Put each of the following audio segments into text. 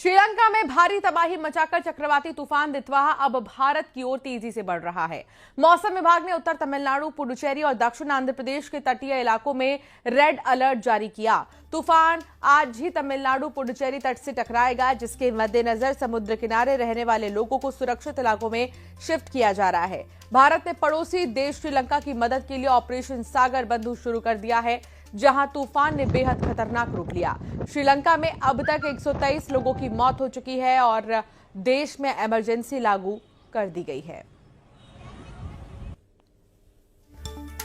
श्रीलंका में भारी तबाही मचाकर चक्रवाती तूफान दितवाहा अब भारत की ओर तेजी से बढ़ रहा है। मौसम विभाग ने उत्तर तमिलनाडु, पुडुचेरी और दक्षिण आंध्र प्रदेश के तटीय इलाकों में रेड अलर्ट जारी किया। तूफान आज ही तमिलनाडु पुडुचेरी तट से टकराएगा, जिसके मद्देनजर समुद्र किनारे रहने वाले लोगों को सुरक्षित इलाकों में शिफ्ट किया जा रहा है। भारत ने पड़ोसी देश श्रीलंका की मदद के लिए ऑपरेशन सागर बंधु शुरू कर दिया है, जहां तूफान ने बेहद खतरनाक रूप लिया। श्रीलंका में अब तक 123 लोगों की मौत हो चुकी है और देश में इमरजेंसी लागू कर दी गई है।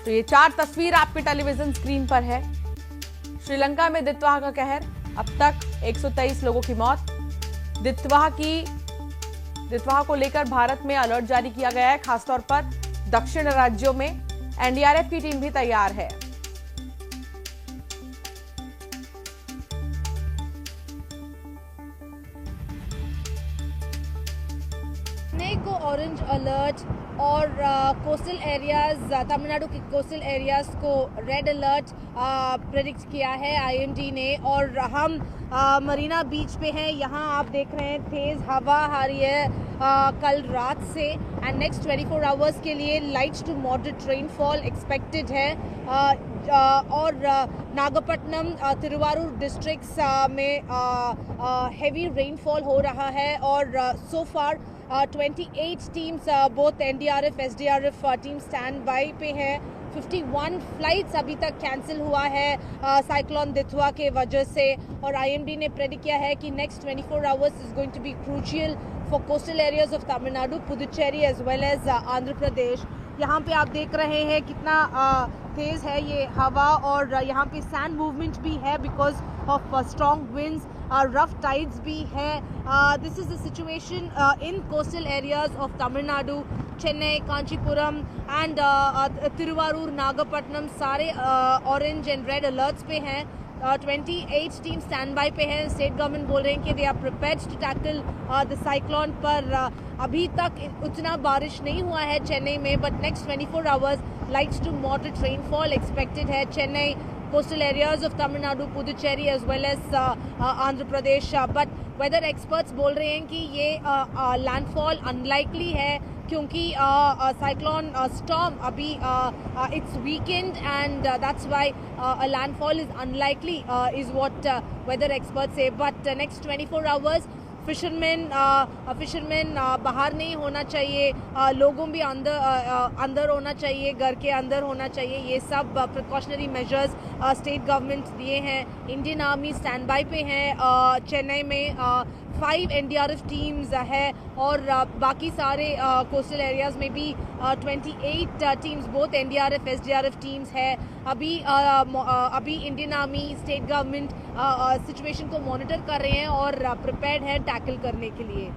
तो ये 4 तस्वीर आपके टेलीविजन स्क्रीन पर है। श्रीलंका में दितवाहा का कहर, अब तक 123 लोगों की मौत। दितवाहा को लेकर भारत में अलर्ट जारी किया गया है। खासतौर पर दक्षिण राज्यों में एनडीआरएफ की टीम भी तैयार है। चेन्नई को ऑरेंज अलर्ट और कोस्टल एरियाज, तमिलनाडु के कोस्टल एरियाज को रेड अलर्ट प्रेडिक्ट किया है आईएमडी ने। और हम मरीना बीच पे हैं। यहाँ आप देख रहे हैं तेज हवा आ रही है कल रात से, एंड नेक्स्ट 24 आवर्स के लिए light to moderate rainfall expected है। और नागपट्टनम, तिरुवारूर डिस्ट्रिक्ट्स में हेवी रेनफॉल हो रहा है। और so far 28 teams, both NDRF SDRF team stand by पे हैं। 51 फ्लाइट्स अभी तक कैंसिल हुआ है साइक्लोन दितवा के वजह से। और आईएमडी ने प्रेडिक्ट किया है कि next 24 hours is going to be crucial for coastal areas of Tamil Nadu, Puducherry as well as Andhra Pradesh. यहाँ पे आप देख रहे हैं कितना तेज है ये हवा, और यहाँ पे सैंड मूवमेंट भी है because of strong winds, rough tides भी है। This is the situation in coastal areas of Tamil Nadu. Chennai, Kanchipuram and Thiruvarur, Nagapattinam सारे ऑरेंज एंड रेड अलर्ट्स पे हैं। 28 टीम स्टैंड बाय पे हैं। स्टेट गवर्नमेंट बोल रहे हैं कि they are prepared to tackle the cyclone, पर अभी तक उतना बारिश नहीं हुआ है चेन्नई में। But next 24 hours light to moderate rainfall expected है। Chennai, coastal areas of Tamil Nadu, Puducherry as well as Andhra Pradesh, but weather experts बोल रहे हैं कि ये landfall unlikely है, क्योंकि cyclone storm अभी it's weakened, and that's why a landfall is unlikely is what weather experts say. But next 24 hours fisherman बाहर नहीं होना चाहिए, लोगों भी अंदर होना चाहिए, घर के अंदर होना चाहिए। ये सब प्रिकॉशनरी मेजर्स स्टेट गवर्नमेंट दिए हैं। इंडियन आर्मी स्टैंड बाय पे हैं। चेन्नई में 5 एनडीआरएफ टीम्स है, और बाकी सारे कोस्टल एरियाज में भी 28 teams, both NDRF SDRF teams है। अभी Indian army, state government situation को मॉनिटर कर रहे हैं और प्रिपेयर्ड है टैकल करने के लिए।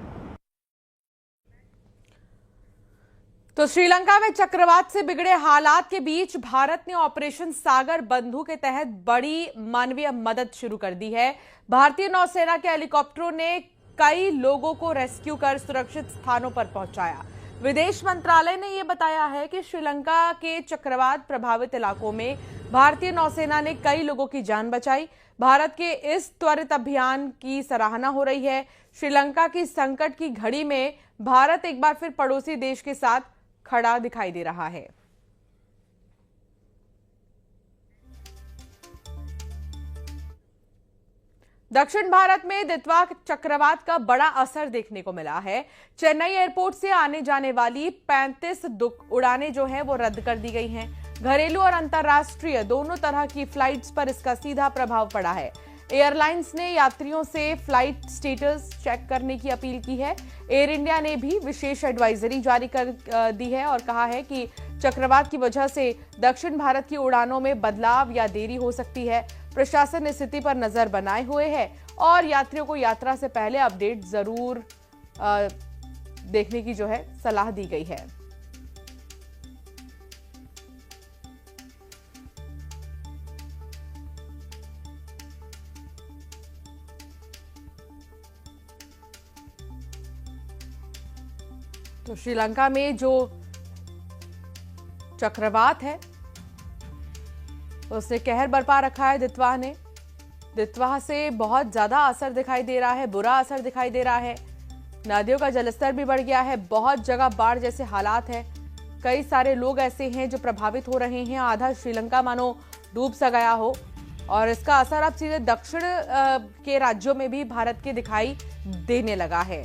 तो श्रीलंका में चक्रवात से बिगड़े हालात के बीच भारत ने ऑपरेशन सागर बंधु के तहत बड़ी मानवीय मदद शुरू कर दी है। भारतीय नौसेना के हेलीकॉप्टरों ने कई लोगों को रेस्क्यू कर सुरक्षित स्थानों पर पहुंचाया। विदेश मंत्रालय ने यह बताया है कि श्रीलंका के चक्रवात प्रभावित इलाकों में भारतीय नौसेना ने कई लोगों की जान बचाई। भारत के इस त्वरित अभियान की सराहना हो रही है। श्रीलंका की संकट की घड़ी में भारत एक बार फिर पड़ोसी देश के साथ खड़ा दिखाई दे रहा है। दक्षिण भारत में दितवा चक्रवात का बड़ा असर देखने को मिला है। चेन्नई एयरपोर्ट से आने जाने वाली 35 उड़ानें जो हैं वो रद्द कर दी गई हैं। घरेलू और अंतर्राष्ट्रीय दोनों तरह की फ्लाइट्स पर इसका सीधा प्रभाव पड़ा है। एयरलाइंस ने यात्रियों से फ्लाइट स्टेटस चेक करने की अपील की है। एयर इंडिया ने भी विशेष एडवाइजरी जारी कर दी है और कहा है कि चक्रवात की वजह से दक्षिण भारत की उड़ानों में बदलाव या देरी हो सकती है। प्रशासन ने स्थिति पर नजर बनाए हुए है और यात्रियों को यात्रा से पहले अपडेट जरूर देखने की जो है सलाह दी गई है। तो श्रीलंका में जो चक्रवात है उसने कहर बरपा रखा है दितवा ने। दितवा से बहुत ज्यादा असर दिखाई दे रहा है, बुरा असर दिखाई दे रहा है। नदियों का जलस्तर भी बढ़ गया है, बहुत जगह बाढ़ जैसे हालात है। कई सारे लोग ऐसे हैं जो प्रभावित हो रहे हैं। आधा श्रीलंका मानो डूब सा गया हो और इसका असर अब सीधे दक्षिण के राज्यों में भी भारत के दिखाई देने लगा है।